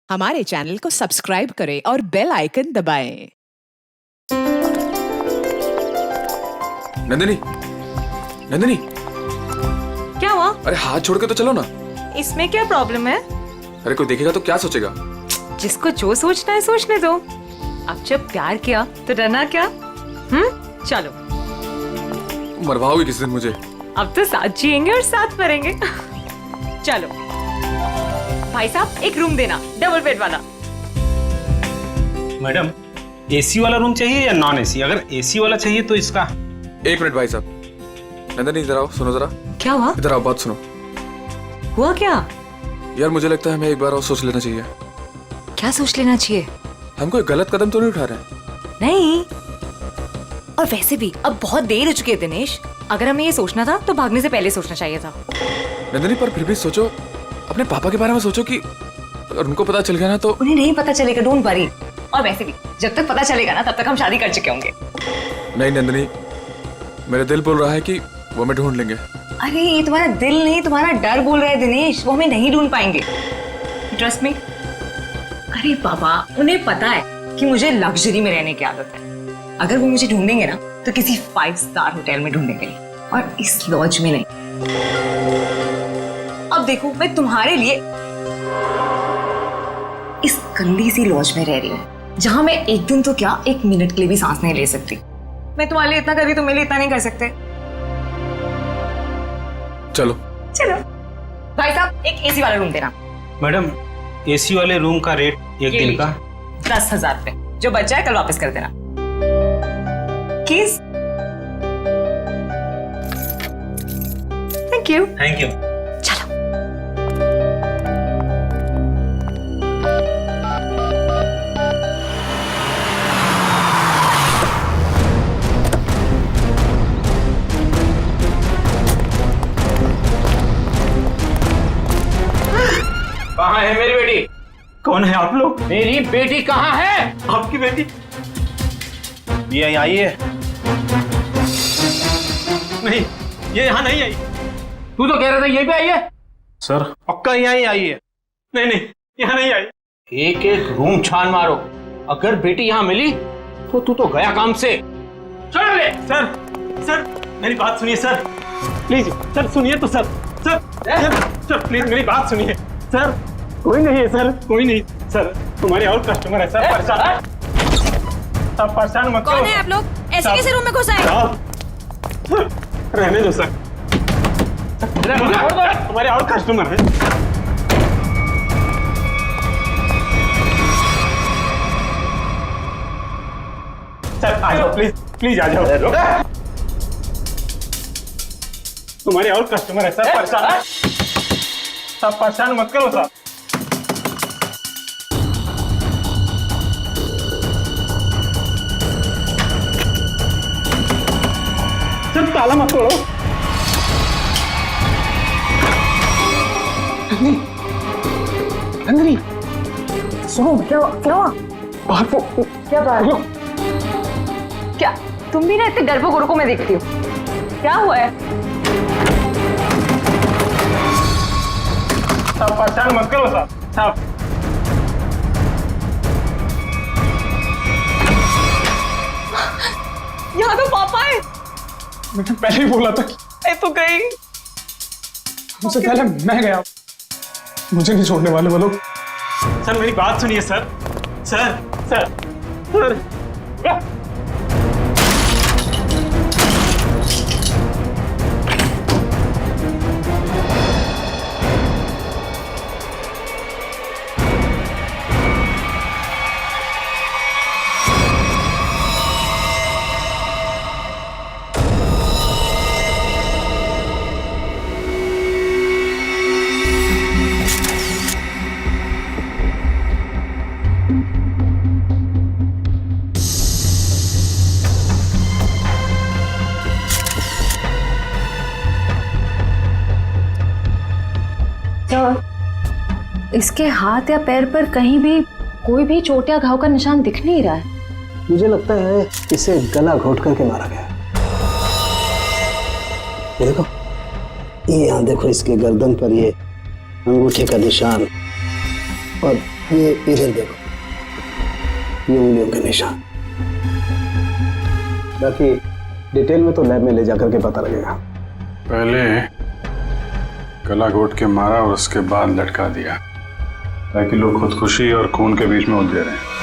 हमारे चैनल को सब्सक्राइब करें और बेल आइकन दबाएं। नंदिनी, नंदिनी, क्या हुआ? अरे हाथ छोड़ के तो चलो ना। इसमें क्या प्रॉब्लम है? अरे कोई देखेगा तो क्या सोचेगा? जिसको जो सोचना है सोचने दो। अब जब प्यार किया तो डरना क्या? चलो। मरवाओगे किस दिन मुझे? अब तो साथ जिएंगे और साथ मरेंगे। चलो भाई साहब, एक रूम देना, डबल बेड वाला। मैडम, एसी वाला रूम चाहिए या नॉन एसी? अगर एसी वाला चाहिए तो इसका। एक मिनट भाई साहब। नंदिनी इधर आओ, सुनो जरा। क्या हुआ? इधर आओ, बात सुनो। हुआ क्या? यार मुझे लगता है हमें एक बार और सोच लेना चाहिए। क्या सोच लेना चाहिए? हम कोई गलत कदम तो नहीं उठा रहे? नहीं। और वैसे भी अब बहुत देर हो चुकी है दिनेश। अगर हमें ये सोचना था तो भागने से पहले सोचना चाहिए था। नंदिनी पर फिर भी सोचो, अपने पापा के बारे में सोचो कि अगर उनको पता चल गया ना तो। उन्हें नहीं पता चलेगा, डोंट वरी। और वैसे भी जब तक पता चलेगा ना तब तक हम शादी कर चुके होंगे। नहीं नंदिनी, मेरे दिल बोल रहा है कि वो हमें ढूंढ लेंगे। अरे ये तुम्हारा दिल नहीं, तुम्हारा डर बोल रहा है दिनेश। वो हमें नहीं ढूंढ पाएंगे, ट्रस्ट मी। अरे बाबा, उन्हें पता है कि मुझे लग्जरी में रहने की आदत है। अगर वो मुझे ढूंढेंगे ना तो किसी 5 स्टार होटल में ढूंढेंगे, और इस लॉज में नहीं। अब देखो, मैं तुम्हारे लिए इस गंदी सी लॉज में रह रही हूँ, जहां मैं एक दिन तो क्या, एक मिनट के लिए भी सांस नहीं ले सकती। मैं तुम्हारे लिए इतना कर रही, तुम मेरे लिए इतना नहीं कर सकते। चलो चलो भाई साहब, एक एसी वाला रूम देना। मैडम, एसी वाले रूम का रेट एक दिन का 10,000 रुपए। जो बच जाए कल वापस कर देना। किस? Thank you. Thank you. चलो। कहाँ है मेरी बेटी? कौन है आप लोग? मेरी बेटी कहाँ है? आपकी बेटी ये आई है? नहीं, ये यहाँ नहीं आई। तू तो कह रहा था यहीं पे आई है। सर पक्का यहाँ ही आई है। नहीं नहीं, यहाँ नहीं आई। एक एक रूम छान मारो, अगर बेटी यहाँ मिली तो तू तो गया काम से। चल ले। सर सर मेरी बात सुनिए सर, प्लीज सर, सुनिए तो सर। सर सर प्लीज मेरी बात सुनिए सर। कोई नहीं है सर, कोई नहीं सर। तुम्हारे और कस्टमर है सर, परेशान। आप परेशान मत करो। कौन है आप लोग? ऐसे कैसे रूम में घुस आए? रहने दो सर। हमारे और कस्टमर है। सर आ जाओ, प्लीज प्लीज आ जाओ। तुम्हारे और कस्टमर है सर, परेशान। सब परेशान मत करो सर। सर ताला मत तोड़ो। नंदिनी सुनो, क्या हुआ? बाहर को क्या बात? क्या तुम भी ना इतने डरपोक औरतों में देखती हो? क्या हुआ है? सब परेशान मत करो सर। सब यहाँ तो पापा है। मैंने पहले ही बोला था कि मैं तो गई। मुझसे पहले मैं गया, मुझे नहीं छोड़ने वाले वो लोग। सर मेरी बात सुनिए सर। सर सर सर इसके हाथ या पैर पर कहीं भी कोई भी चोट या घाव का निशान दिख नहीं रहा है। मुझे लगता है इसे गला घोट करके मारा गया। ये देखो, ये यहाँ देखो, इसके गर्दन पर ये अंगूठे का निशान, और ये इधर देखो, ये उंगलियों के निशान। बाकी डिटेल में तो लैब में ले जाकर के पता लगेगा। पहले गला घोट के मारा और उसके बाद लटका दिया, ताकि लोग खुदकुशी और खून के बीच में उलझे रहे।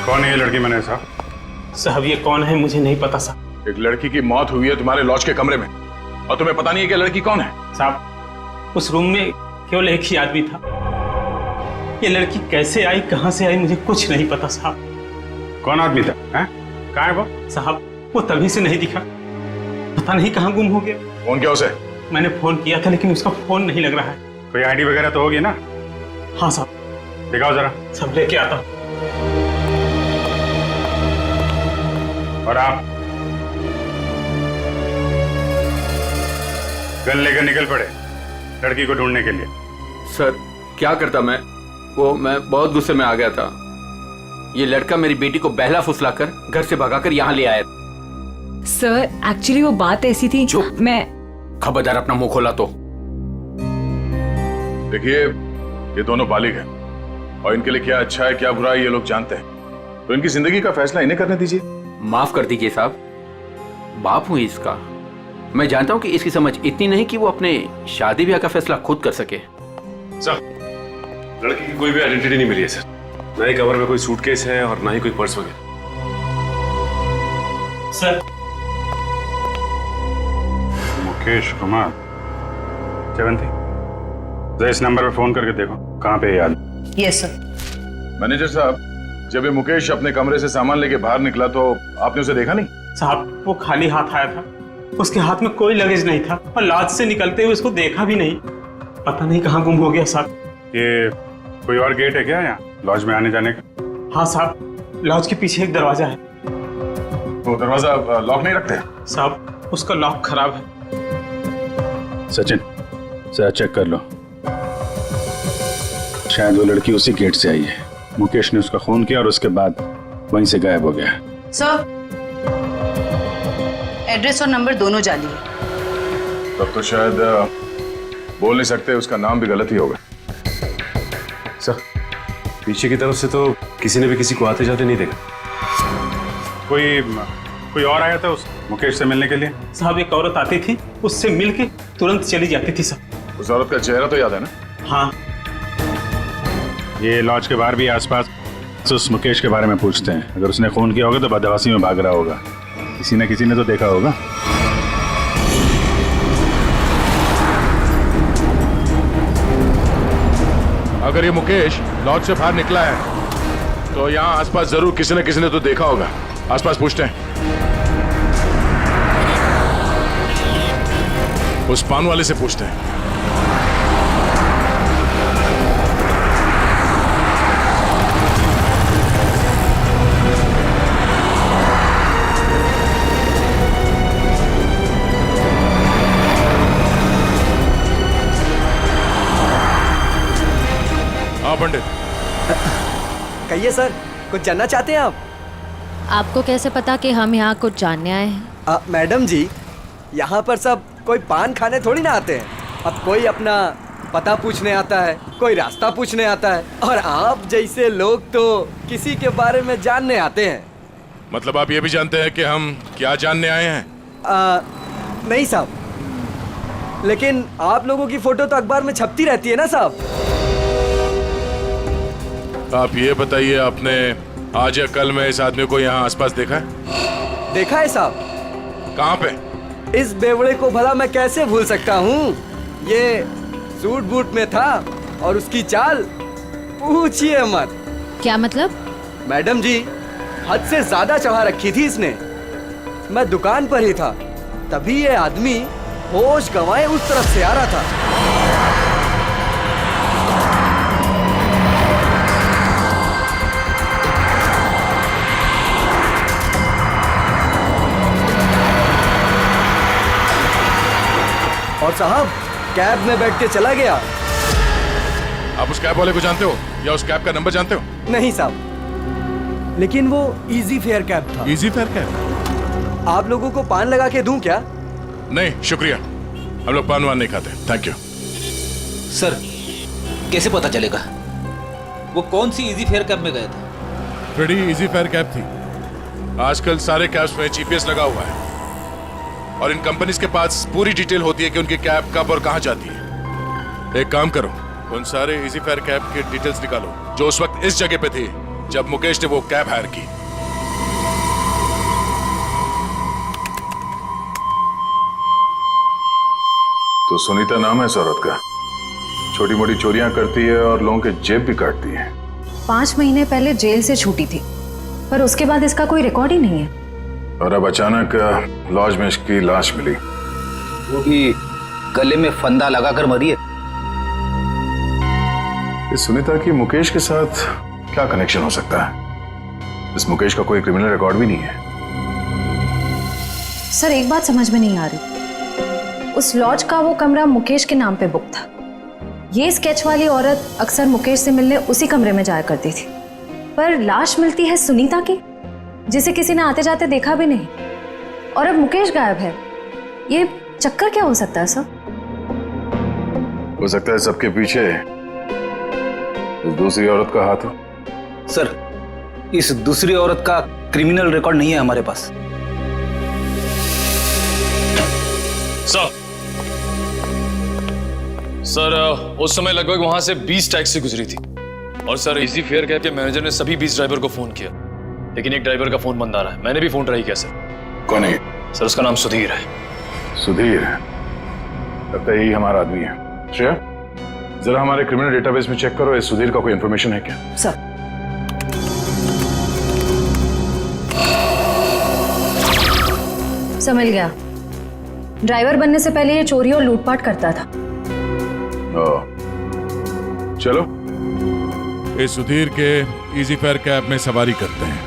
कौन है ये लड़की मैंने साहब? साहब ये कौन है मुझे नहीं पता साहब। एक लड़की की मौत हुई है तुम्हारे लॉज के कमरे में और तुम्हें पता नहीं है कि लड़की कौन है? साहब उस रूम में केवल एक ही आदमी था। ये लड़की कैसे आई, कहां से आई, मुझे कुछ नहीं पता साहब। कौन आदमी था? कहाँ है वो? साहब वो तभी से नहीं दिखा, पता नहीं कहाँ गुम हो गया। फोन किया उसे? मैंने फोन किया था लेकिन उसका फोन नहीं लग रहा है। कोई आईडी वगैरह तो होगी ना? हाँ साहब। दिखाओ जरा। सब लेके आता हूँ। और आप गन लेकर निकल पड़े लड़की को ढूंढने के लिए। सर क्या करता मैं बहुत गुस्से में आ गया था। ये लड़का मेरी बेटी को बहला फुसलाकर घर से भगाकर यहाँ ले आया। सर एक्चुअली वो बात ऐसी थी जो मैं खबरदार अपना मुंह खोला तो। देखिए ये दोनों बालिग हैं और इनके लिए क्या अच्छा है क्या बुरा है ये लोग जानते हैं, तो इनकी जिंदगी का फैसला इन्हें करने दीजिए। माफ कर दीजिए साहब, बाप हूं इसका। मैं जानता हूं कि इसकी समझ इतनी नहीं कि वो अपने शादी ब्याह का फैसला खुद कर सके। सर लड़की की कोई भी आइडेंटिटी नहीं मिली है सर, ना ही कवर में कोई सूटकेस है और ना ही कोई पर्स वगैरह। सर मुकेश कुमार, जयवंती जरा इस नंबर पे फोन करके देखो कहाँ पे याद। Yes sir. मैनेजर साहब जब ये मुकेश अपने कमरे से सामान लेके बाहर निकला तो आपने उसे देखा नहीं? साहब वो खाली हाथ आया था, उसके हाथ में कोई लगेज नहीं था और लॉज से निकलते हुए उसको देखा भी नहीं। पता नहीं कहाँ गुम हो गया साहब। ये कोई और गेट है क्या यहाँ लॉज में आने जाने का? हाँ साहब लॉज के पीछे एक दरवाजा है। वो दरवाजा लॉक नहीं रखते? साहब उसका लॉक खराब है। सचिन जरा चेक कर लो, शायद वो लड़की उसी गेट से आई है। मुकेश ने उसका खून किया और उसके बाद वहीं से गायब हो गया। सर एड्रेस और नंबर दोनों जाली है। तब तो शायद बोल नहीं सकते, उसका नाम भी गलत ही होगा। सर पीछे की तरफ से तो किसी ने भी किसी को आते जाते नहीं देखा। कोई और आया था उस मुकेश से मिलने के लिए? साहब एक औरत आती थी, उससे मिलके तुरंत चली जाती थी साहब। उस औरत का चेहरा तो याद है ना? हाँ। ये लॉज के बाहर भी आसपास तो उस मुकेश के बारे में पूछते हैं। अगर उसने खून किया होगा तो बदहवासी में भाग रहा होगा, किसी न किसी ने तो देखा होगा। अगर ये मुकेश लॉज से बाहर निकला है तो यहाँ आसपास जरूर किसी न किसी ने तो देखा होगा। आसपास पूछते हैं। उस पान वाले से पूछते हैं। हाँ पंडित। कहिए सर, कुछ जानना चाहते हैं आप? आपको कैसे पता कि हम यहाँ कुछ जानने आए हैं? मैडम जी, यहाँ पर सब कोई पान खाने थोड़ी ना आते हैं। अब कोई अपना पता पूछने आता है, कोई रास्ता पूछने आता है, और आप जैसे लोग तो किसी के बारे में जानने आते हैं। मतलब आप ये भी जानते हैं कि हम क्या जानने आए हैं? नहीं साहब, लेकिन आप लोगों की फोटो तो अखबार में छपती रहती है ना साहब। आप ये बताइए, आपने आज या कल में इस आदमी को यहाँ आसपास देखा है? देखा है साहब। कहाँ पे? इस बेवड़े को भला मैं कैसे भूल सकता हूँ। ये सूट बूट में था और उसकी चाल पूछिए मत। क्या मतलब? मैडम जी, हद से ज्यादा चढ़ा रखी थी इसने। मैं दुकान पर ही था, तभी ये आदमी होश गंवाए उस तरफ से आ रहा था। और साहब कैब में बैठ के चला गया। आप उस कैब वाले को जानते हो या उस कैब का नंबर जानते हो? नहीं साहब, लेकिन वो इजी फेयर कैब था। Easy fair cab? आप लोगों को पान लगा के दूं क्या? नहीं शुक्रिया, हम लोग पान वान नहीं खाते, थैंक यू। सर कैसे पता चलेगा वो कौन सी इजी फेयर कैब में गए थे? बड़ी इजी फेयर कैब थी। आजकल सारे कैब्स में जीपीएस लगा हुआ है और इन कंपनीज के पास पूरी डिटेल होती है कि उनकी कैब कब और कहां जाती है। एक काम करो, उन सारे इजी फेयर कैब के डिटेल्स निकालो जो उस वक्त इस जगह पे थी जब मुकेश ने वो कैब हायर की। तो सुनीता नाम है इस औरत का, छोटी मोटी चोरियां करती है और लोगों के जेब भी काटती है। 5 महीने पहले जेल से छूटी थी, पर उसके बाद इसका कोई रिकॉर्ड ही नहीं है। और अब अचानक लॉज में इसकी लाश मिली, वो भी गले में फंदा लगाकर मरी है। इस सुनीता की मुकेश के साथ क्या कनेक्शन हो सकता है? इस मुकेश का कोई क्रिमिनल रिकॉर्ड भी नहीं है। सर एक बात समझ में नहीं आ रही, उस लॉज का वो कमरा मुकेश के नाम पे बुक था। ये स्केच वाली औरत अक्सर मुकेश से मिलने उसी कमरे में जाया करती थी, पर लाश मिलती है सुनीता की, जिसे किसी ने आते जाते देखा भी नहीं, और अब मुकेश गायब है। ये चक्कर क्या हो सकता है सर? हो सकता है सबके पीछे इस दूसरी औरत का हाथ हो। सर इस दूसरी औरत का क्रिमिनल रिकॉर्ड नहीं है हमारे पास। सर उस समय लगभग वहां से 20 टैक्सी गुजरी थी और सर इजी फेयर कैब के मैनेजर ने सभी 20 ड्राइवर को फोन किया, लेकिन एक ड्राइवर का फोन बंद आ रहा है। मैंने भी फोन ट्राई किया सर। कौन है? सर उसका नाम सुधीर है। सुधीर? लगता है यही हमारा आदमी है। श्रेया जरा हमारे क्रिमिनल डेटाबेस में चेक करो, इस सुधीर का कोई इंफॉर्मेशन है क्या? सर समझ गया, ड्राइवर बनने से पहले ये चोरी और लूटपाट करता था। चलो इस सुधीर के इजी फेयर कैब में सवारी करते हैं।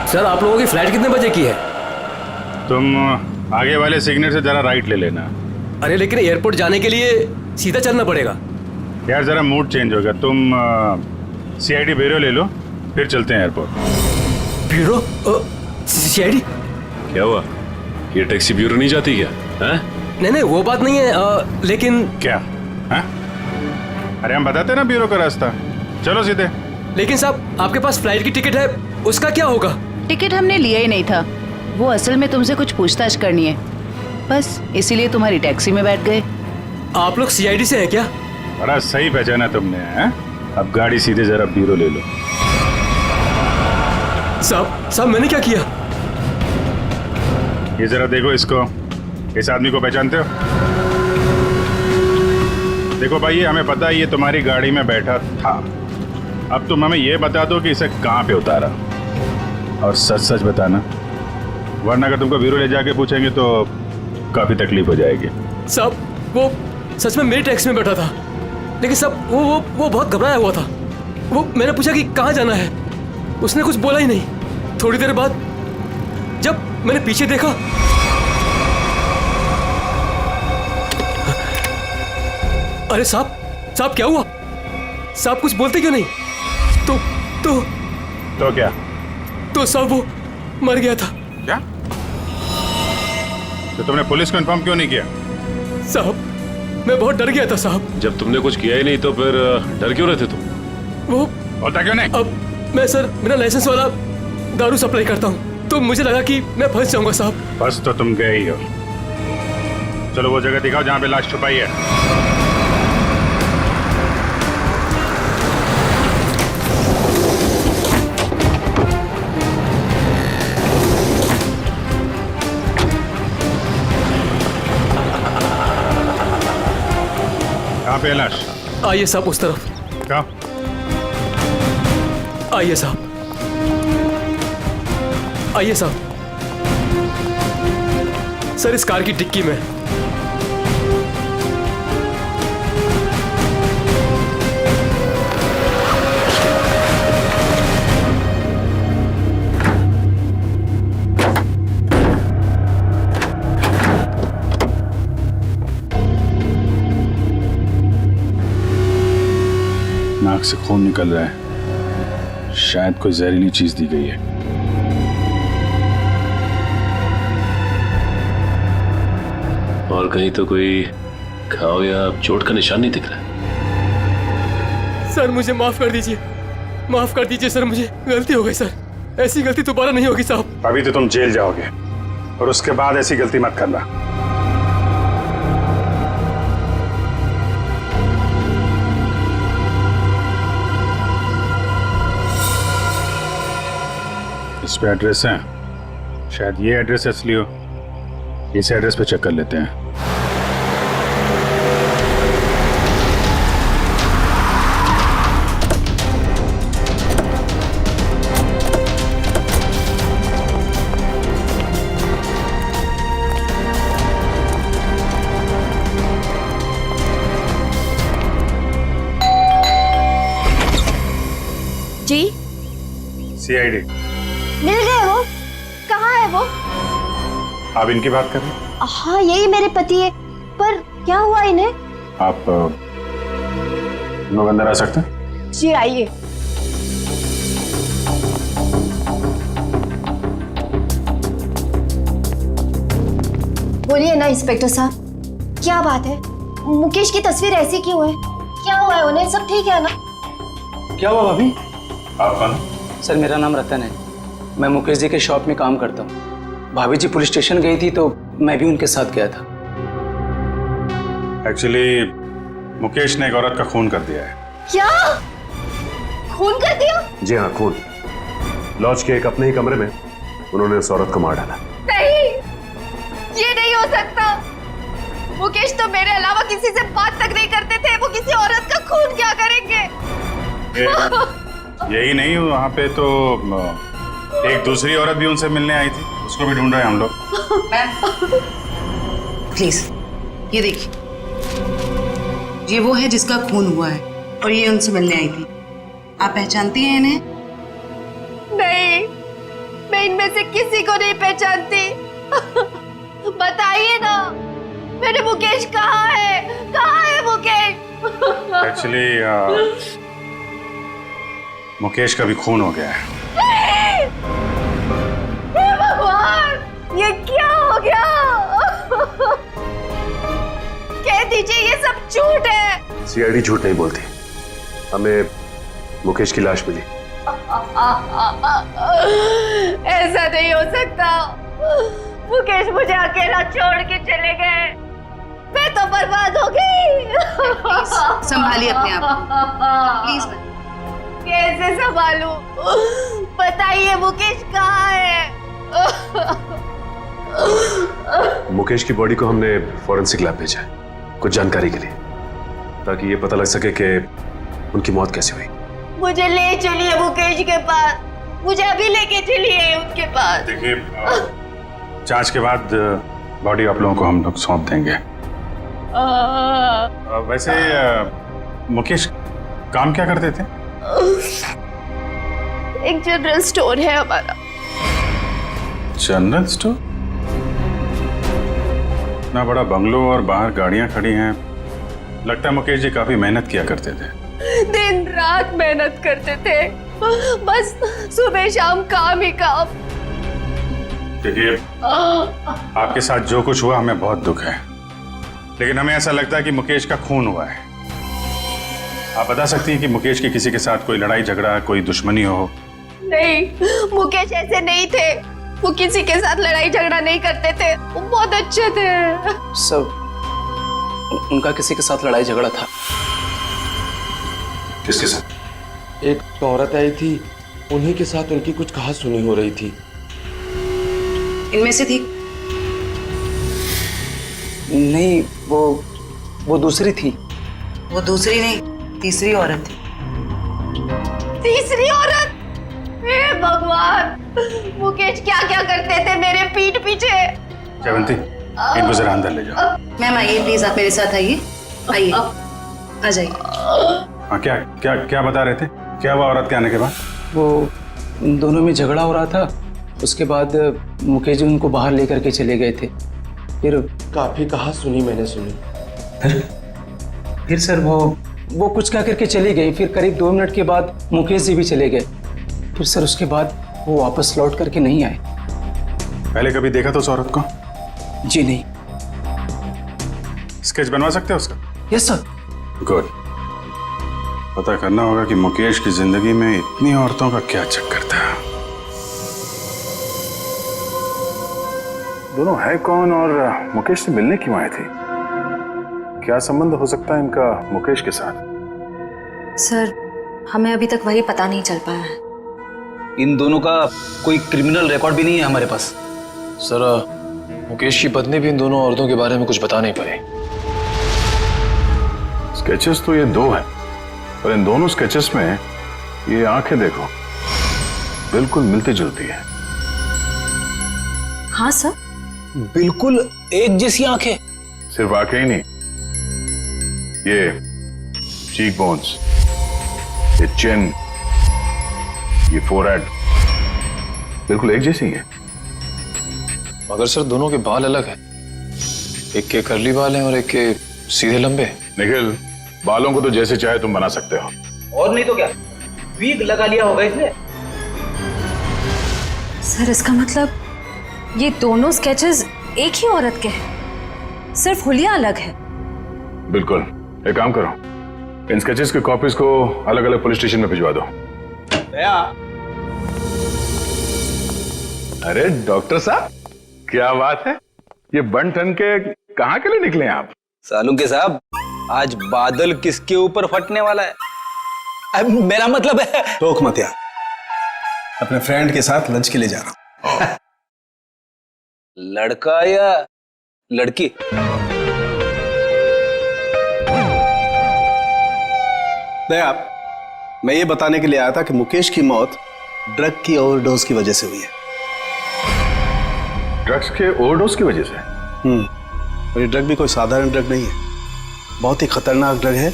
सर आप लोगों की फ्लाइट कितने बजे की है? तुम आगे वाले सिग्नल से जरा राइट ले लेना। अरे लेकिन एयरपोर्ट जाने के लिए सीधा चलना पड़ेगा। यार जरा मूड चेंज होगा, तुम सीआईडी ब्यूरो ले लो, फिर चलते हैं एयरपोर्ट। ब्यूरो? सीआईडी? क्या हुआ, ये टैक्सी ब्यूरो नहीं जाती क्या? नहीं वो बात नहीं है, लेकिन क्या है? अरे हम बताते ना ब्यूरो का रास्ता, चलो सीधे। लेकिन साहब आपके पास फ्लाइट की टिकट है, उसका क्या होगा? टिकट हमने लिया ही नहीं था, वो असल में तुमसे कुछ पूछताछ करनी है, बस इसीलिए तुम्हारी टैक्सी में बैठ गए। आप लोग सीआईडी से हैं क्या? बड़ा सही पहचाना तुमने है? अब गाड़ी सीधे जरा ब्यूरो ले लो। साहब मैंने क्या किया? ये जरा देखो इसको, इस आदमी को पहचानते हो? देखो भाई ये हमें पता है ये तुम्हारी गाड़ी में बैठा था, अब तुम हमें ये बता दो कि इसे कहाँ पे उतारा, और सच सच बताना, वरना अगर तुमको ब्यूरो ले जाके पूछेंगे तो काफी तकलीफ हो जाएगी। साहब वो सच में मेरी टैक्सी में बैठा था, लेकिन साहब वो बहुत घबराया हुआ था। वो मैंने पूछा कि कहाँ जाना है, उसने कुछ बोला ही नहीं। थोड़ी देर बाद जब मैंने पीछे देखा, अरे साहब क्या हुआ? साहब कुछ बोलते क्यों नहीं? तो क्या? तो साहब वो मर गया था। क्या? तो तुमने पुलिस को इन्फॉर्म क्यों नहीं किया? साहब मैं बहुत डर गया था साहब। जब तुमने कुछ किया ही नहीं तो फिर डर क्यों रहे थे तुम? वो होता क्यों नहीं? अब मैं सर बिना लाइसेंस वाला दारू सप्लाई करता हूँ, तो मुझे लगा कि मैं फंस जाऊंगा साहब। बस तो तुम गए ही हो। चलो वो जगह दिखाओ जहाँ पे लाश छुपाई है। कहाँ पे है लाश? आइए साहब उस तरफ। कहाँ? आइए साहब, आइए साहब। सर इस कार की डिक्की में। नाक से खून निकल रहा है, शायद कोई जहरीली चीज दी गई है। और कहीं तो कोई घाव या चोट का निशान नहीं दिख रहा। सर मुझे माफ कर दीजिए, माफ कर दीजिए सर, मुझे गलती हो गई सर, ऐसी गलती दोबारा नहीं होगी साहब। अभी तो तुम जेल जाओगे और उसके बाद ऐसी गलती मत करना। इस पे एड्रेस है, शायद ये एड्रेस असली हो। इस एड्रेस पे चेक कर लेते हैं। जी सीआईडी मिल गए वो? कहाँ है वो? आप इनकी बात कर रहे हैं? हाँ यही मेरे पति है, पर क्या हुआ इन्हें? आप लोग अंदर आ सकते हैं? जी आइए। बोलिए ना इंस्पेक्टर साहब, क्या बात है? मुकेश की तस्वीर ऐसी क्यों है? क्या हुआ है उन्हें? सब ठीक है ना? क्या हुआ भाभी? आप कौन? सर मेरा नाम रतन है, मैं मुकेश जी के शॉप में काम करता हूँ। भाभी जी पुलिस स्टेशन गई थी तो मैं भी उनके साथ गया था। एक्चुअली मुकेश ने एक औरत का खून कर दिया है। क्या? खून कर दिया? जी हाँ, खून। लॉज के एक अपने ही कमरे में उन्होंने उस औरत को मार डाला। नहीं, ये नहीं हो सकता। मुकेश तो मेरे अलावा किसी से बात तक नहीं करते थे, वो किसी औरत का खून क्या करेंगे? यही नहीं, वहाँ पे तो एक दूसरी औरत भी उनसे मिलने आई थी, उसको भी ढूंढ रहे हैं हम लोग। प्लीज ये देखिए, ये वो है जिसका खून हुआ है और ये उनसे मिलने आई थी। आप पहचानती हैं इन्हें? नहीं, मैं इनमें से किसी को नहीं पहचानती। बताइए ना, मेरे मुकेश कहाँ है? कहाँ है मुकेश? एक्चुअली मुकेश का भी खून हो गया है। हे भगवान, ये क्या हो गया? कह दीजिए ये सब झूठ है। सीआईडी झूठ नहीं बोलती, हमें मुकेश की लाश मिली। ऐसा नहीं हो सकता। मुकेश मुझे अकेला छोड़ के चले गए, मैं तो बर्बाद हो गई। संभालिए अपने आप को, प्लीज। कैसे संभालूं? बताइए मुकेश कहाँ है? मुकेश की बॉडी को हमने फॉरेंसिक लैब भेजा है कुछ जानकारी के लिए, ताकि ये पता लग सके कि उनकी मौत कैसे हुई। मुझे ले चलिए मुकेश के पास, मुझे अभी लेके चलिए उनके पास। देखिए, जांच के बाद बॉडी आप लोगों को हम लोग सौंप देंगे। वैसे मुकेश काम क्या करते थे? एक जनरल स्टोर है हमारा। General store? इतना बड़ा बंगलो और बाहर गाड़ियां खड़ी हैं, लगता है मुकेश जी काफी मेहनत किया करते थे। दिन रात मेहनत करते थे, बस सुबह शाम काम ही काम। देखिए, आपके साथ जो कुछ हुआ हमें बहुत दुख है, लेकिन हमें ऐसा लगता है कि मुकेश का खून हुआ है। आप बता सकती हैं कि मुकेश की किसी के साथ कोई लड़ाई झगड़ा, कोई दुश्मनी हो? नहीं, मुकेश ऐसे नहीं थे, वो किसी के साथ लड़ाई झगड़ा नहीं करते थे, वो बहुत अच्छे थे। सब उनका किसी के साथ लड़ाई झगड़ा था। किसके साथ? एक औरत आई थी, उन्हीं के साथ उनकी कुछ कहा सुनी हो रही थी। इनमें से थी? नहीं, वो दूसरी थी। वो दूसरी नहीं, तीसरी औरत थी। तीसरी औरत? हे भगवान, मुकेश क्या क्या करते थे मेरे पीठ पीछे। जयवंती, इनको जरा अंदर ले जाओ। मैम आइए प्लीज, आप मेरे साथ आइए, आइए, आ जाइए। हाँ, क्या क्या क्या बता रहे थे? क्या हुआ औरत के आने के बाद? वो दोनों में झगड़ा हो रहा था, उसके बाद मुकेश जी उनको बाहर लेकर के चले गए थे। फिर काफी कहा सुनी मैंने सुनी। फिर सर वो कुछ कह करके चली गई। फिर करीब 2 मिनट के बाद मुकेश जी भी चले गए। फिर सर उसके बाद वो वापस लौट करके नहीं आए। पहले कभी देखा तो उस औरत को? जी नहीं। स्केच बनवा सकते हो उसका? Yes sir. गुड। पता करना होगा कि मुकेश की जिंदगी में इतनी औरतों का क्या चक्कर था। दोनों है कौन और मुकेश से मिलने क्यों आए थे? क्या संबंध हो सकता है इनका मुकेश के साथ? सर हमें अभी तक वही पता नहीं चल पाया है। इन दोनों का कोई क्रिमिनल रिकॉर्ड भी नहीं है हमारे पास। सर मुकेश की पत्नी भी इन दोनों औरतों के बारे में कुछ बता नहीं पाई। स्केचेस तो ये दो हैं, और इन दोनों स्केचेस में ये आंखें देखो बिल्कुल मिलती जुलती है। हाँ सर। बिल्कुल एक जैसी आंखें। सिर्फ आंखें ही नहीं, ये चीक बोन्स, ये चिन, ये फोरहेड बिल्कुल एक जैसी है। मगर सर दोनों के बाल अलग हैं। एक के कर्ली बाल हैं और एक के सीधे लंबे। निखिल, बालों को तो जैसे चाहे तुम बना सकते हो। और नहीं तो क्या, वीग लगा लिया होगा इसने। सर इसका मतलब ये दोनों स्केचेस एक ही औरत के हैं, सिर्फ हुलिया अलग है। बिल्कुल। एक काम करो, इन स्केचेस की कॉपीज को अलग अलग पुलिस स्टेशन में भिजवा दो। अरे डॉक्टर साहब, क्या बात है, ये बन ठन के कहाँ के लिए निकले आप? सालू के साहब, आज बादल किसके ऊपर फटने वाला है? अब मेरा मतलब है। टोक मत यार, अपने फ्रेंड के साथ लंच के लिए जा रहा हूं। लड़का या लड़की? आप, मैं ये बताने के लिए आया था कि मुकेश की मौत ड्रग की ओवरडोज की वजह से हुई है। ड्रग्स के ओवरडोज की वजह से? और ये ड्रग भी कोई साधारण ड्रग नहीं है, बहुत ही खतरनाक ड्रग है।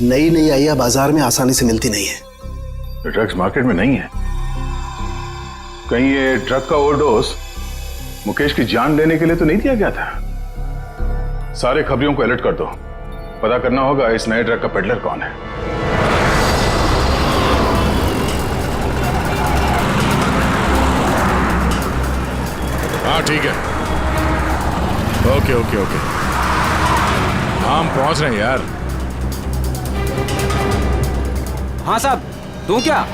नई नई आई है, बाजार में आसानी से मिलती नहीं है। ड्रग्स मार्केट में नहीं है? कहीं ये ड्रग का ओवरडोज मुकेश की जान लेने के लिए तो नहीं दिया गया था? सारे खबरियों को अलर्ट कर दो, पता करना होगा इस नए ड्रग का पेडलर कौन है। हाँ ठीक है, ओके ओके ओके, हम पहुंच रहे हैं यार। हाँ साहब, दूं क्या?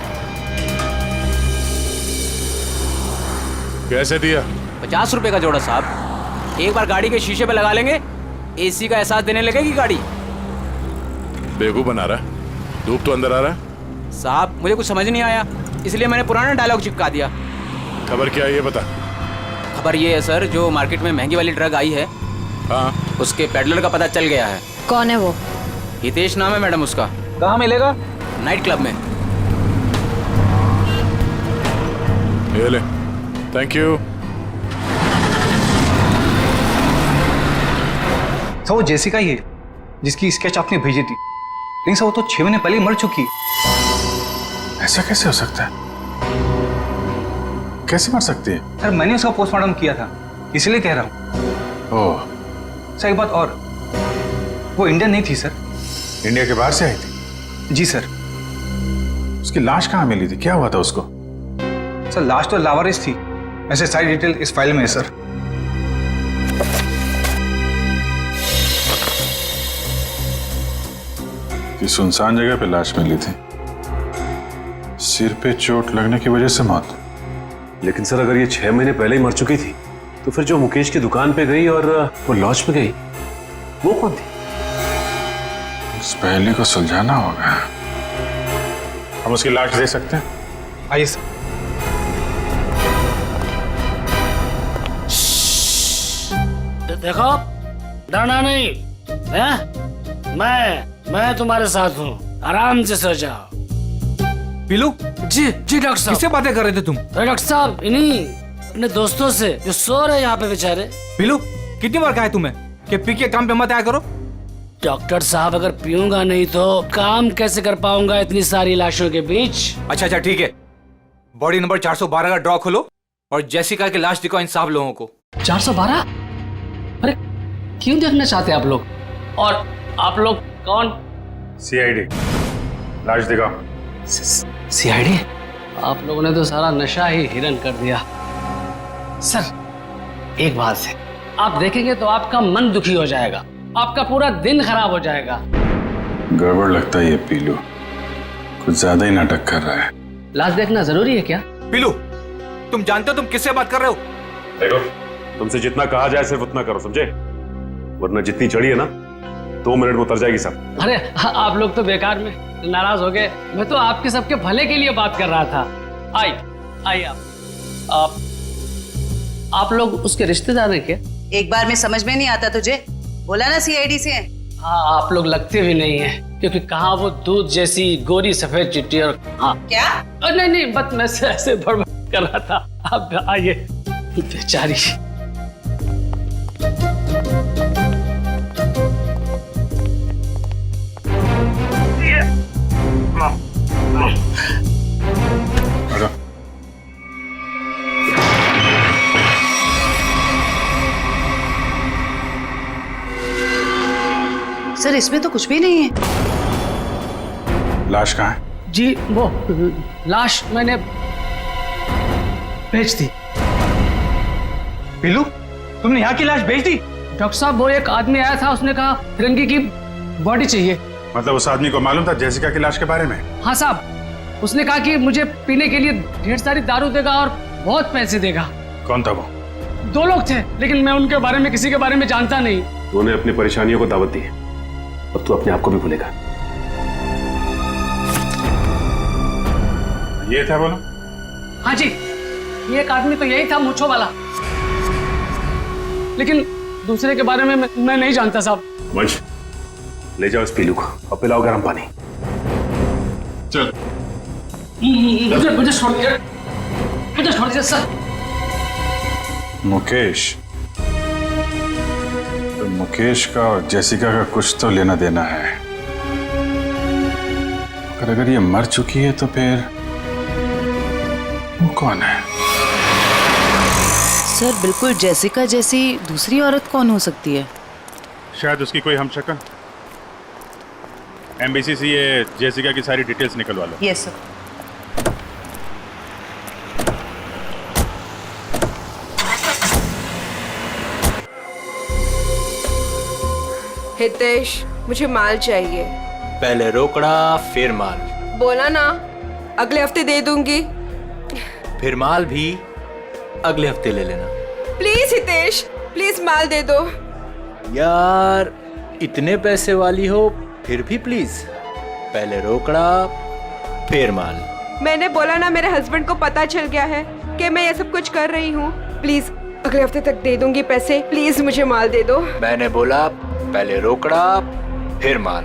कैसे दिया? 50 रुपए का जोड़ा साहब। एक बार गाड़ी के शीशे पे लगा लेंगे, एसी का एहसास देने लगेगी गाड़ी। बेवकूफ बना रहा है, धूप तो अंदर आ रहा है। साहब मुझे कुछ समझ नहीं आया, इसलिए मैंने पुराना डायलॉग चिपका दिया। खबर क्या है ये बता। खबर ये है सर, जो मार्केट में महंगी वाली ड्रग आई है, हाँ, उसके पेडलर का पता चल गया है। कौन है वो? हितेश नाम है मैडम उसका। कहाँ मिलेगा? नाइट क्लब में। ये ले, थैंक यू। सर वो जेसिका ही है जिसकी स्केच आपने भेजी थी, लेकिन सर वो तो 6 महीने पहले मर चुकी है। ऐसा कैसे हो सकता है? कैसे मर सकती है? सर मैंने उसका पोस्टमार्टम किया था, इसलिए कह रहा हूँ। ओह। सर एक बात और, वो इंडियन नहीं थी सर। इंडिया के बाहर से आई थी? जी सर। उसकी लाश कहाँ मिली थी, क्या हुआ था उसको? सर लाश तो लावारिस थी, ऐसे सारी डिटेल इस फाइल में है सर। कि सुनसान जगह पे लाश मिली थी, सिर पे चोट लगने की वजह से मौत। लेकिन सर अगर ये 6 महीने पहले ही मर चुकी थी, तो फिर जो मुकेश की दुकान पे गई और वो लॉज पे गई, वो कौन थी? उस पहले को सुलझाना होगा। हम उसकी लाश दे सकते हैं? आइए सर। देखो, डरना नहीं है? मैं तुम्हारे साथ हूँ, आराम से सो जाओ। पिलू? जी डॉक्टर साहब। किससे बातें कर रहे थे तुम? अरे डॉक्टर साहब, इन्हीं अपने दोस्तों से जो सो रहे यहाँ पे बेचारे। पिलू, कितनी बार कहा है तुम्हें कि पी के काम पे मत आया करो? डॉक्टर साहब, अगर पीऊंगा नहीं तो काम कैसे कर पाऊंगा इतनी सारी लाशों के बीच? अच्छा ठीक है, बॉडी नंबर 412 का ड्रॉ खोलो और जेसिका की लाश दिखाओ इन सब लोगों को। 412? अरे क्यों देखना चाहते हैं आप लोग? और आप लोग कौन? सीआईडी। लाश दिखाओ। सीआईडी? आप लोगों ने तो सारा नशा ही हिरन कर दिया। सर एक बात है, आप देखेंगे तो आपका मन दुखी हो जाएगा, आपका पूरा दिन खराब हो जाएगा। गड़बड़ लगता है ये पीलू, कुछ ज्यादा ही नाटक कर रहा है। लाश देखना जरूरी है क्या? पीलू, तुम जानते हो तुम किससे बात कर रहे हो? देखो, तुमसे जितना कहा जाए सिर्फ उतना करो, समझे? वरना जितनी चढ़ी है ना 2 मिनट में उतर जाएगी सब। अरे आप लोग तो बेकार में नाराज हो गए, मैं तो आपके सबके भले के लिए बात कर रहा था। आइए आप लोग उसके रिश्तेदार हैं क्या? एक बार में समझ में नहीं आता तुझे? बोला ना सीआईडी से हैं। हाँ, आप लोग लगते भी नहीं हैं, क्योंकि कहाँ वो दूध जैसी गोरी सफेद चिट्ठी और हाँ क्या? नहीं बस मैं ऐसे बड़बड़ कर रहा था। आप आइए। बेचारी। सर इसमें तो कुछ भी नहीं है। लाश कहाँ है? जी वो लाश मैंने भेज दी। पीलू, तुमने यहाँ की लाश भेज दी? डॉक्टर साहब, वो एक आदमी आया था, उसने कहा तिरंगी की बॉडी चाहिए। मतलब उस आदमी को मालूम था जेसिका की लाश के बारे में? हाँ साहब, उसने कहा कि मुझे पीने के लिए ढेर सारी दारू देगा और बहुत पैसे देगा। कौन था वो? 2 लोग थे, लेकिन मैं उनके बारे में किसी के बारे में जानता नहीं। उन्होंने अपनी परेशानियों को दावत दी है और तू अपने आप को भी भूलेगा। ये था बोलो? हाँ जी, ये एक आदमी तो यही था, मूंछों वाला, लेकिन दूसरे के बारे में मैं नहीं जानता साहब। वंश, ले जाओ इस पीलू को और पिलाओ गर्म पानी। चल। मुझे छोड़ दीजिए, मुझे छोड़ दीजिए सर। मुकेश, तो मुकेश का और जेसिका का कुछ तो लेना देना है। अगर ये मर चुकी है तो फिर वो कौन है? सर बिल्कुल जेसिका जैसी दूसरी औरत कौन हो सकती है? शायद उसकी कोई हमशक्ल। एमबीसी से ये जेसिका की सारी डिटेल्स निकलवा लो। Yes sir. हितेश, मुझे माल चाहिए। पहले रोकड़ा फिर माल। बोला ना अगले हफ्ते दे दूंगी। फिर माल भी अगले हफ्ते ले लेना। प्लीज हितेश, प्लीज माल दे दो। यार इतने पैसे वाली हो फिर भी प्लीज, पहले रोकड़ा फिर माल। मैंने बोला ना मेरे हस्बैंड को पता चल गया है कि मैं ये सब कुछ कर रही हूँ। प्लीज अगले हफ्ते तक दे दूंगी पैसे, प्लीज मुझे माल दे दो। मैंने बोला पहले रोकड़ा फिर माल।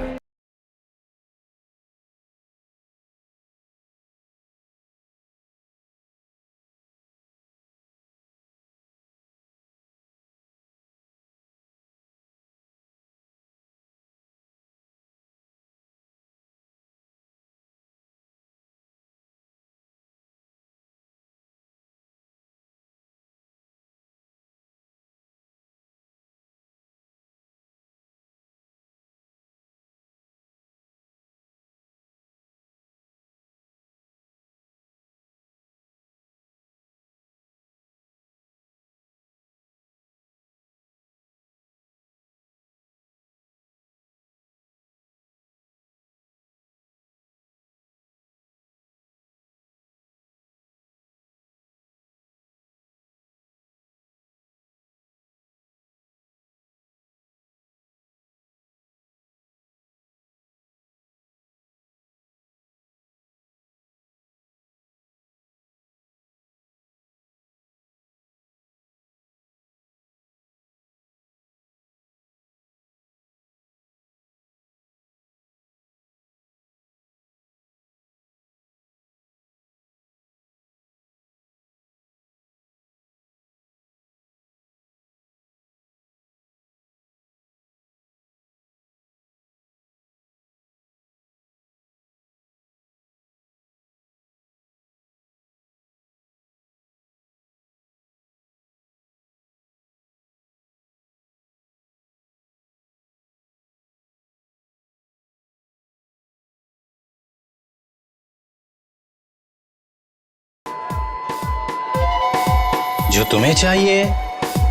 जो तुम्हें चाहिए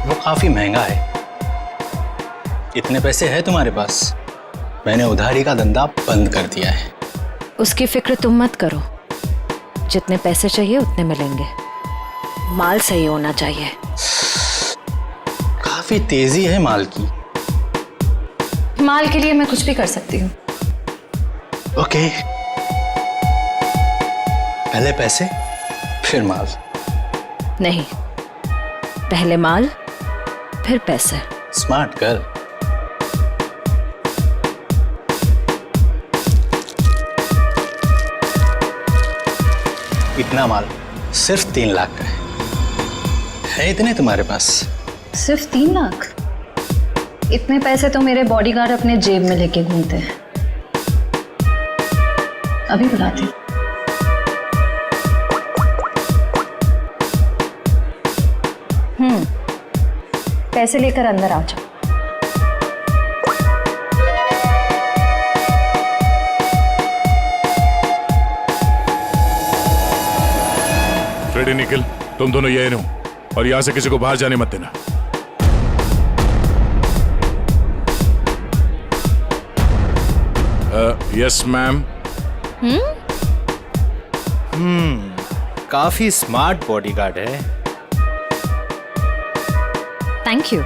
वो काफी महंगा है। इतने पैसे है तुम्हारे पास? मैंने उधारी का धंधा बंद कर दिया है। उसकी फिक्र तुम मत करो, जितने पैसे चाहिए उतने मिलेंगे। माल सही होना चाहिए। काफी तेजी है माल की। माल के लिए मैं कुछ भी कर सकती हूँ। ओके, पहले पैसे फिर माल। नहीं, पहले माल फिर पैसे। Smart girl. इतना माल सिर्फ 3 लाख का है इतने तुम्हारे पास? सिर्फ 3 लाख? इतने पैसे तो मेरे बॉडीगार्ड अपने जेब में लेके घूमते हैं। अभी बुलाती। पैसे लेकर अंदर आ जाओ। फ्रेडी निखिल, तुम दोनों यही रहो और यहां से किसी को बाहर जाने मत देना। Yes ma'am. काफी स्मार्ट बॉडीगार्ड है। Thank you.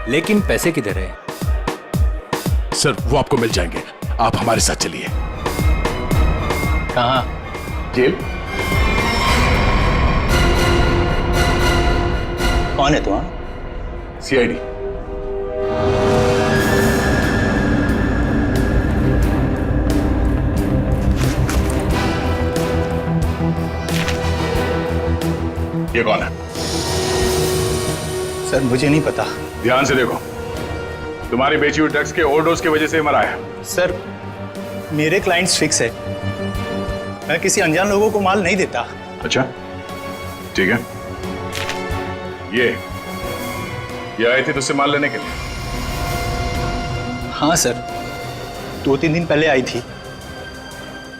लेकिन पैसे किधर है? सर वो आपको मिल जाएंगे, आप हमारे साथ चलिए। कहाँ? जेल। कौन है तुम्हारा? सीआईडी। ये कौन है? सर मुझे नहीं पता। ध्यान से देखो, तुम्हारी बेची हुई ड्रग्स के ओवरडोज की वजह से मरा है। सर मेरे क्लाइंट्स फिक्स है, मैं किसी अनजान लोगों को माल नहीं देता। अच्छा ठीक है। ये आए थे तुझसे माल लेने के लिए? हाँ सर, 2-3 दिन पहले आई थी,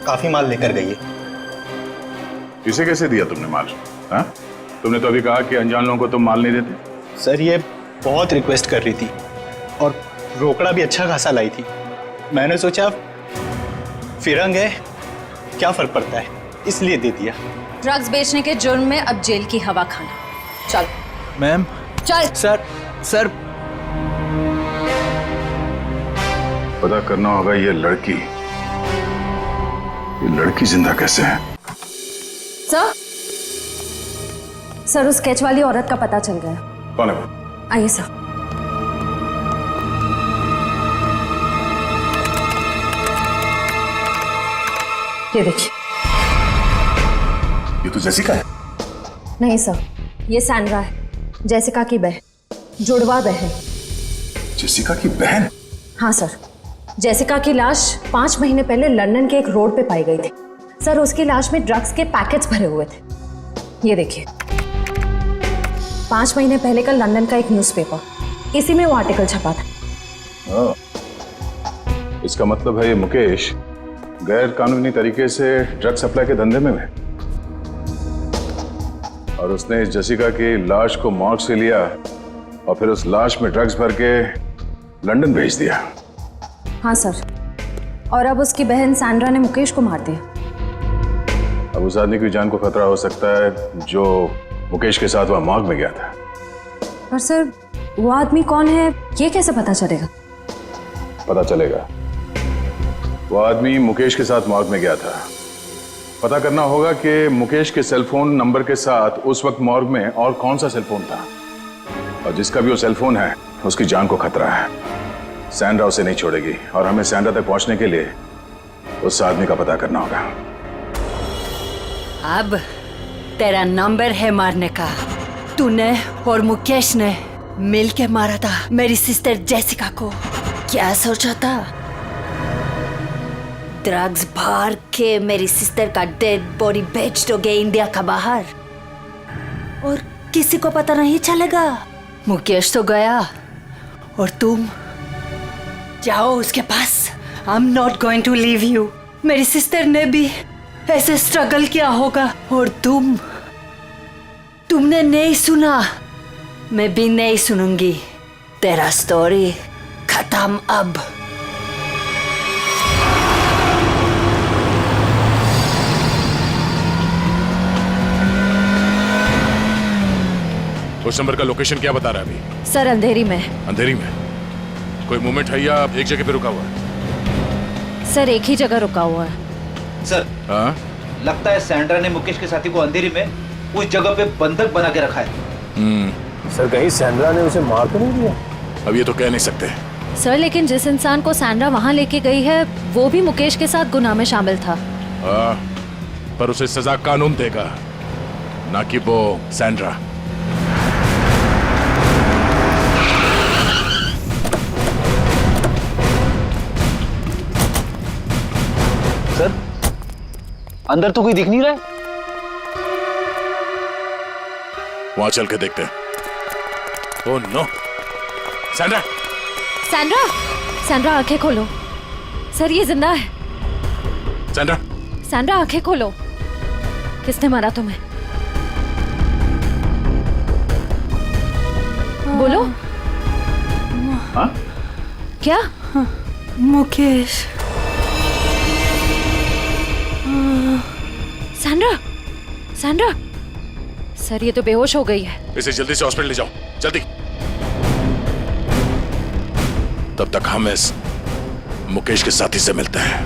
काफी माल लेकर गई है। इसे कैसे दिया तुमने माल? हाँ, तुमने तो अभी कहा कि अनजान लोगों को तुम माल नहीं देते। सर ये बहुत रिक्वेस्ट कर रही थी और रोकड़ा भी अच्छा खासा लाई थी। मैंने सोचा फिरंग है, क्या फर्क पड़ता है, इसलिए दे दिया। ड्रग्स बेचने के जुर्म में अब जेल की हवा खाना। चल मैम। चल। सर पता करना होगा ये लड़की जिंदा कैसे है। सर उस स्केच वाली औरत का पता चल गया। कौन है वो? आइए सर। ये देखिए। ये तो जेसिका है। नहीं सर, ये सैंड्रा है, जेसिका की बहन, जुड़वा बहन। जेसिका की बहन? हाँ सर, जेसिका की लाश 5 महीने पहले लंदन के एक रोड पे पाई गई थी। सर उसकी लाश में ड्रग्स के पैकेट्स भरे हुए थे। ये देखिए, 5 महीने पहले का लंदन का एक न्यूज़पेपर, इसी में वो आर्टिकल छपा था। इसका मतलब है ये मुकेश गैर कानूनी तरीके से ड्रग सप्लाई के धंधे में है और उसने इस जेसिका की लाश को मॉर्ग से लिया और फिर उस लाश में ड्रग्स भर के लंदन भेज दिया। हाँ सर, और अब उसकी बहन सैंड्रा ने मुकेश को मार दिया। अब उस आदमी की जान को खतरा हो सकता है जो मुकेश के साथ वहां मॉर्ग में गया था। पर सर वो आदमी कौन है ये कैसे पता चलेगा? पता चलेगा। वो आदमी मुकेश के साथ मॉर्ग में गया था। पता करना होगा कि मुकेश के सेलफोन नंबर के साथ उस वक्त मॉर्ग में और कौन सा सेलफोन था, और जिसका भी वो सेलफोन है उसकी जान को खतरा है। सैंड्रा उसे नहीं छोड़ेगी और हमें सैंड्रा तक पहुंचने के लिए उस आदमी का पता करना होगा। अब तेरा नंबर है मारने का। तूने और मुकेश ने मिलके मारा था मेरी सिस्टर जेसिका को। क्या सोचा था? ड्रग्स भर के मेरी सिस्टर का डेड बॉडी बेच दोगे इंडिया का बाहर और किसी को पता नहीं चलेगा। मुकेश तो गया और तुम जाओ उसके पास। I am not going to leave you. मेरी सिस्टर ने भी ऐसे स्ट्रगल किया होगा और तुम तुमने नहीं सुना, मैं भी नहीं सुनूंगी। तेरा स्टोरी खत्म अब। उस नंबर का लोकेशन क्या बता रहा है अभी? सर अंधेरी में। अंधेरी में? कोई मूवमेंट है या एक जगह पे रुका हुआ है? सर एक ही जगह रुका हुआ है। सर हाँ? लगता है सैंड्रा ने मुकेश के साथी को अंधेरी में उस जगह पे बंधक बना के रखा है। सर कहीं सैंड्रा ने उसे मार तो नहीं दिया? अब ये तो कह नहीं सकते। सर लेकिन जिस इंसान को सैंड्रा वहाँ लेके गई है वो भी मुकेश के साथ गुनाह में शामिल था। पर उसे सजा कानून देगा, ना कि वो सैंड्रा। सर अंदर तो कोई दिख नहीं रहा है। वहां चल के देखते हैं। Oh no, Sandra! Sandra! Sandra आंखें खोलो। सर ये जिंदा है। सैंड्रा! सैंड्रा आंखें खोलो। किसने मारा तुम्हें? बोलो। हाँ? क्या? मुकेश। सैंड्रा! सैंड्रा! सर ये तो बेहोश हो गई है। इसे जल्दी से हॉस्पिटल ले जाओ, जल्दी। तब तक हम इस मुकेश के साथी से मिलते हैं।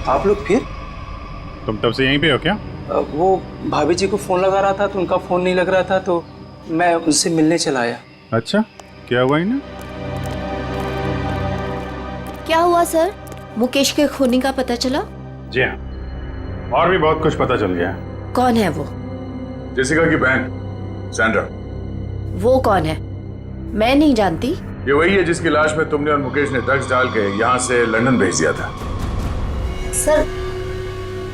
आप लोग फिर? तुम तब से यहीं पे हो क्या? वो भाभी जी को फोन लगा रहा था तो उनका फोन नहीं लग रहा था तो मैं उनसे मिलने चला आया। अच्छा, क्या हुआ इन्हें? क्या हुआ सर? मुकेश के खूनी का पता चला? जी हाँ, और भी बहुत कुछ पता चल गया। कौन है वो? जेसिका की बहन सैंड्रा। वो कौन है? मैं नहीं जानती। ये वही है जिसकी लाश में तुमने और मुकेश ने ड्रग्स डाल के यहाँ से लंदन भेज दिया था। सर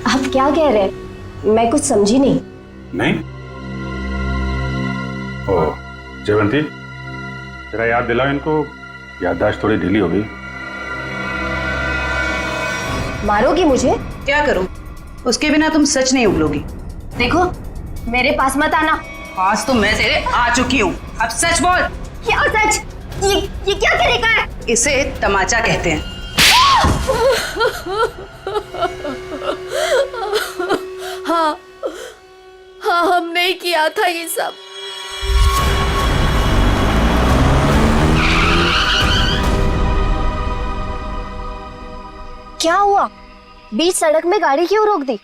आप क्या कह रहे हैं? मैं कुछ समझी नहीं। नहीं? ओह जयवंती, जरा याद दिलाओ इनको, याददाश्त थोड़ी ढीली हो गई। मारोगी मुझे? क्या करूं? उसके बिना तुम सच नहीं उगलोगी। देखो मेरे पास मत आना। आज तो मैं तेरे आ चुकी हूँ, अब सच बोल। क्या सच? ये क्या तरीका है? इसे तमाचा कहते हैं। हाँ हाँ हमने ही किया था ये सब। क्या हुआ? बीच सड़क में गाड़ी क्यों रोक दी?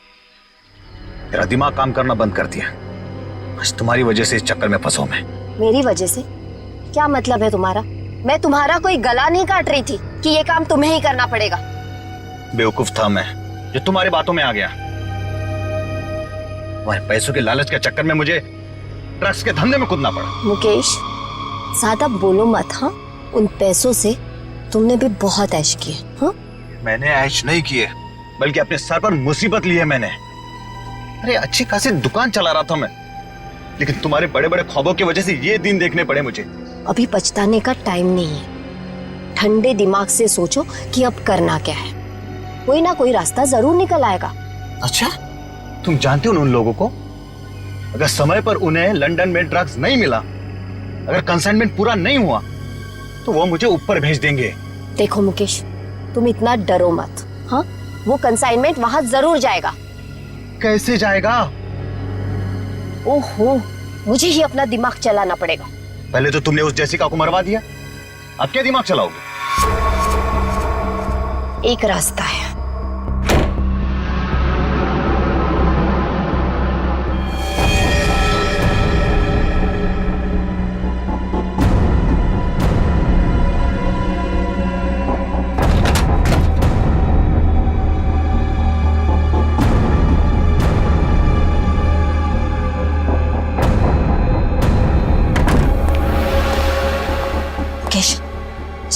तेरा दिमाग काम करना बंद कर दिया। आज तुम्हारी वजह से इस चक्कर में फंसा मैं। मेरी वजह से? क्या मतलब है तुम्हारा? मैं तुम्हारा कोई गला नहीं काट रही थी कि ये काम तुम्हें ही करना पड़ेगा। बेवकूफ था मैं जो तुम्हारी बातों में आ गया। तुम्हारे पैसों के लालच के चक्कर में मुझे ड्रग्स के धंधे में कूदना पड़ा। मुकेश ज्यादा बोलो मत। हाँ, उन पैसों से तुमने भी बहुत ऐश किए। हाँ? मैंने ऐश नहीं किए, बल्कि अपने सर पर मुसीबत ली है मैंने। अरे अच्छी खासी दुकान चला रहा था मैं, लेकिन तुम्हारे बड़े बड़े ख्वाबों की वजह से ये दिन देखने पड़े मुझे। अभी पछताने का टाइम नहीं है। ठंडे दिमाग से सोचो कि अब करना क्या है। कोई ना कोई रास्ता जरूर निकल आएगा। अच्छा, तुम जानते हो उन लोगों को? अगर समय पर उन्हें लंदन में ड्रग्स नहीं मिला, अगर कंसाइनमेंट पूरा नहीं हुआ, तो वो मुझे ऊपर भेज देंगे। देखो मुकेश, तुम इतना डरो मत। हाँ, वो कंसाइनमेंट वहां जरूर जाएगा। कैसे जाएगा? ओहो, मुझे ही अपना दिमाग चलाना पड़ेगा। पहले तो तुमने उस जेसिका को मरवा दिया, अब क्या दिमाग चलाओगे? एक रास्ता है।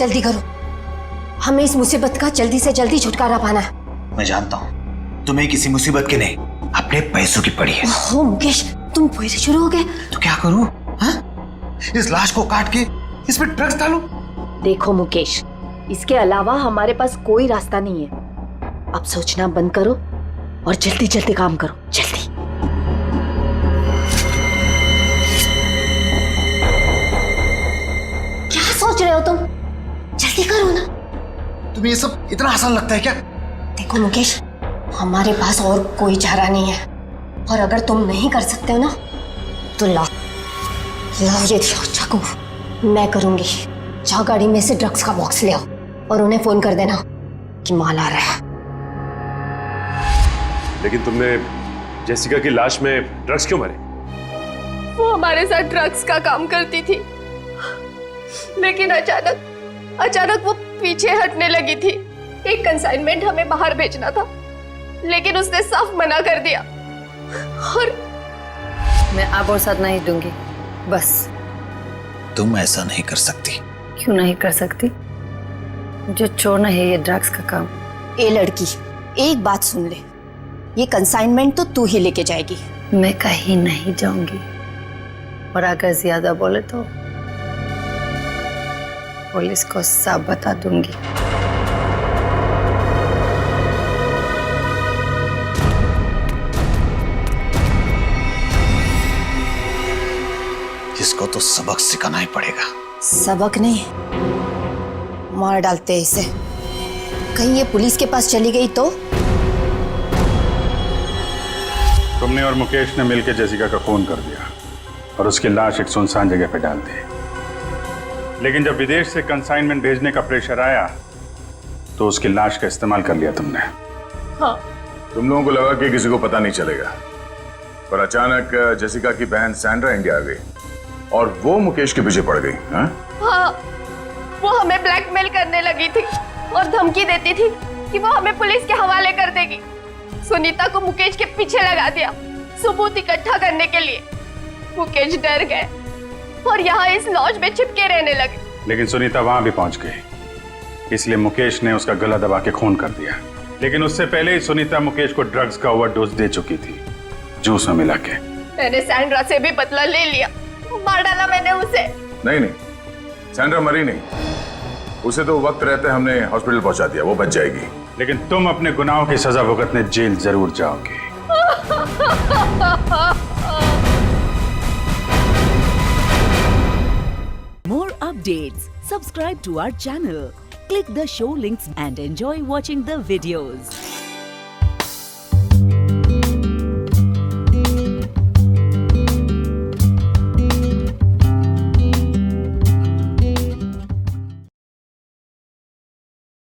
जल्दी करो, हमें इस मुसीबत का जल्दी से जल्दी छुटकारा पाना है। मैं जानता हूँ तुम्हें किसी मुसीबत की नहीं, अपने पैसों की पड़ी है। ओ मुकेश, तुम फिर शुरू हो गए। तो क्या करूँ? इस लाश को काट के इस पे ड्रग्स डालूं? देखो मुकेश, इसके अलावा हमारे पास कोई रास्ता नहीं है। अब सोचना बंद करो और जल्दी जल्दी काम करो, जल्दी। क्या सोच रहे हो तुम? जल्दी करो ना। तुम्हें ये सब इतना आसान लगता है क्या? देखो मुकेश, हमारे पास और कोई चारा नहीं है, और अगर तुम नहीं कर सकते हो ना तो लाओ ये चाकू, मैं करूंगी। जाओ गाड़ी में से ड्रग्स का बॉक्स ले आओ और उन्हें फोन कर देना कि माल आ रहा है। लेकिन तुमने जेसिका की लाश में ड्रग्स क्यों भरे? वो हमारे साथ ड्रग्स का काम करती थी, लेकिन अचानक वो पीछे हटने लगी थी। एक कंसाइनमेंट हमें बाहर भेजना था, लेकिन उसने साफ मना कर दिया। और मैं आप और साथ नहीं दूंगी, बस। तुम ऐसा नहीं कर सकती। क्यों नहीं कर सकती? जो छोड़ना है ये ड्रग्स का काम। ए लड़की, एक बात सुन ले, ये कंसाइनमेंट तो तू ही लेके जाएगी। मैं कहीं नहीं जाऊंगी, और अगर ज्यादा बोले तो पुलिस को सब बता दूंगी। इसको तो सबक सिखाना ही पड़ेगा। सबक नहीं, मार डालते हैं इसे। कहीं ये पुलिस के पास चली गई तो? तुमने और मुकेश ने मिलकर जेसिका का खून कर दिया और उसकी लाश एक सुनसान जगह पे डाल दी। लेकिन जब विदेश से कंसाइनमेंट भेजने का प्रेशर आया तो उसकी लाश का इस्तेमाल कर लिया तुमने। हाँ। तुम लोगों को लगा कि किसी को पता नहीं चलेगा, पर अचानक जेसिका की बहन सैंड्रा इंडिया आ गई और वो मुकेश के पीछे पड़ गई। हाँ, वो हमें ब्लैकमेल करने लगी थी और धमकी देती थी कि वो हमें पुलिस के हवाले कर देगी। सुनीता को मुकेश के पीछे लगा दिया सबूत इकट्ठा करने के लिए। मुकेश डर गए और यहाँ इस लॉज में छिपके रहने लगे। लेकिन सुनीता वहां भी पहुंच गई, इसलिए मुकेश ने उसका गला दबा के खून कर दिया। लेकिन उससे पहले ही सुनीता मुकेश को ड्रग्स का ओवरडोज दे चुकी थी, जूस में मिला के। मैंने सैंड्रा से भी बदला ले लिया, मार डाला मैंने उसे। नहीं, सैंड्रा मरी नहीं, उसे तो वक्त रहते हमने हॉस्पिटल पहुंचा दिया, वो बच जाएगी। लेकिन तुम अपने गुनाहों की सजा भुगतने जेल जरूर जाओगे। More updates, subscribe to our channel, click the show links and enjoy watching the videos.